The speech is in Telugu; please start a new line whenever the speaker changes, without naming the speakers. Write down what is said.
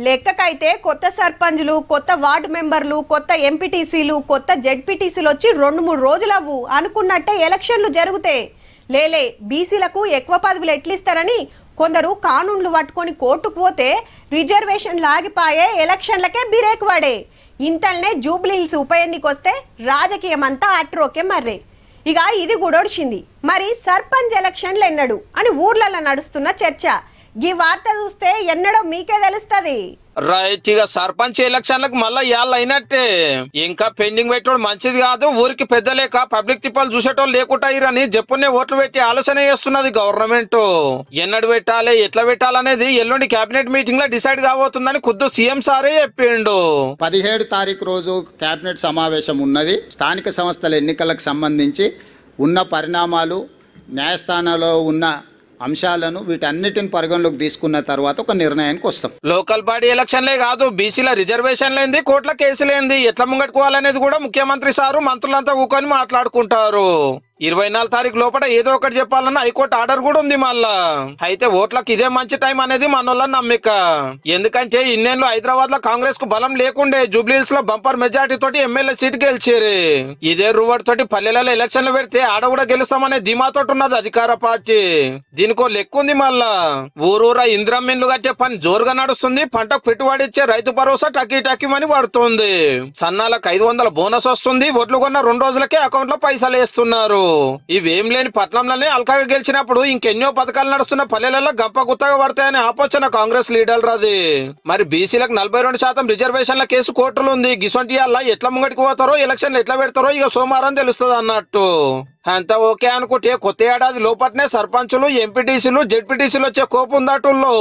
లెక్కకైతే కొత్త సర్పంచ్లు, కొత్త వార్డు మెంబర్లు, కొత్త ఎంపీటీసీలు, కొత్త జెడ్పీటీసీలు వచ్చి 2-3 రోజులవ్వు అనుకున్నట్టే ఎలక్షన్లు జరుగుతాయి. లేలే బీసీలకు ఎక్కువ పదవులు ఎట్లిస్తారని కొందరు కానూన్లు పట్టుకొని కోర్టుకు పోతే రిజర్వేషన్లు ఆగిపాయే, ఎలక్షన్లకే బిరేక్ పడే. ఇంతల్నే జూబ్లీహిల్స్ ఉప ఎన్నికొస్తే రాజకీయం అంతా అట్రోకే మర్రే. ఇక ఇది గుడొడిచింది. మరి సర్పంచ్ ఎలక్షన్లు ఎన్నడు అని ఊర్లలో నడుస్తున్న చర్చ. ఈ వార్త చూస్తే ఎన్నడో మీకే తెలుస్తుంది.
రైట్. ఇక సర్పంచ్ ఎలక్షన్లకు మళ్ళా ఇవాళ అయినట్టే. ఇంకా పెండింగ్ పెట్టడం మంచిది కాదు. ఊరికి పెద్ద లేక పబ్లిక్ తిప్పలు చూసేటోళ్ళు లేకుండా ఇరని చెప్పునే ఓట్లు పెట్టి ఆలోచన చేస్తున్నది గవర్నమెంట్. ఎన్నడు పెట్టాలి, ఎట్లా పెట్టాలనేది ఎల్లుండి కేబినెట్ మీటింగ్ లో డిసైడ్ కాబోతుందని ఖుద్దు సీఎం సారే చెప్పిండు.
17 తారీఖు రోజు కేబినెట్ సమావేశం ఉన్నది. స్థానిక సంస్థల ఎన్నికలకు సంబంధించి ఉన్న పరిణామాలు, న్యాయస్థానంలో ఉన్న అంశాలను వీటన్నిటిని పరిగణలోకి తీసుకున్న తర్వాత ఒక నిర్ణయానికి వస్తాం.
లోకల్ బాడీ ఎలక్షన్లే కాదు, బీసీల రిజర్వేషన్లేంది, కోట్ల కేసులేంది, ఎట్లా ముంగట్టుకోవాలనేది కూడా ముఖ్యమంత్రి సారు మంత్రులంతా కూకొని మాట్లాడుకుంటారు. 24 తారీఖు లోపల ఏదో ఒకటి చెప్పాలన్న హైకోర్టు ఆర్డర్ కూడా ఉంది మళ్ళా. అయితే ఓట్లకు ఇదే మంచి టైం అనేది మనోళ్ళ నమ్మిక. ఎందుకంటే ఇన్నేళ్ళు హైదరాబాద్ లో కాంగ్రెస్ కు బలం లేకుండే జూబ్లీహిల్స్ లో బంపర్ మెజార్టీ తోటి ఎమ్మెల్యే సీట్ గెలిచేరు. ఇదే రువర్ తోటి పల్లెలలో ఎలక్షన్లు పెడితే ఆడ కూడా గెలుస్తామనే ధీమాతోటి ఉన్నది అధికార పార్టీ. దీనికో లెక్క ఉంది మళ్ళా. ఊరూరా ఇంద్రమిన్లు కట్టే పని జోరుగా నడుస్తుంది. పంటకు పెట్టుబడి ఇచ్చే రైతు భరోసా టక్కిమని పడుతుంది. సన్నాలకు 500 బోనస్ వస్తుంది. ఓట్లు కొన్న 2 రోజులకే అకౌంట్ లో పైసలు వేస్తున్నారు. ఇవేం లేని పట్నంలోనే అల్కాగా గెలిచినప్పుడు ఇంకెన్నో పథకాలు నడుస్తున్న పల్లెలలో గంప గుత్తగా పడతాయని ఆపోచన కాంగ్రెస్ లీడర్ అది. మరి బీసీలకు 42% రిజర్వేషన్ల కేసు కోర్టులు ఉంది. గిసొంటి అలా ఎట్లా ముంగటికి పోతారో, ఎలక్షన్లు ఎట్లా పెడతారో ఇక సోమవారం తెలుస్తుంది అన్నట్టు. అంతా ఓకే అనుకుంటే కొత్త ఏడాది లోపట్నే సర్పంచులు, ఎంపీటీసీలు, జెడ్పీటీసీలు వచ్చే కోపు ఉందటుల్లో.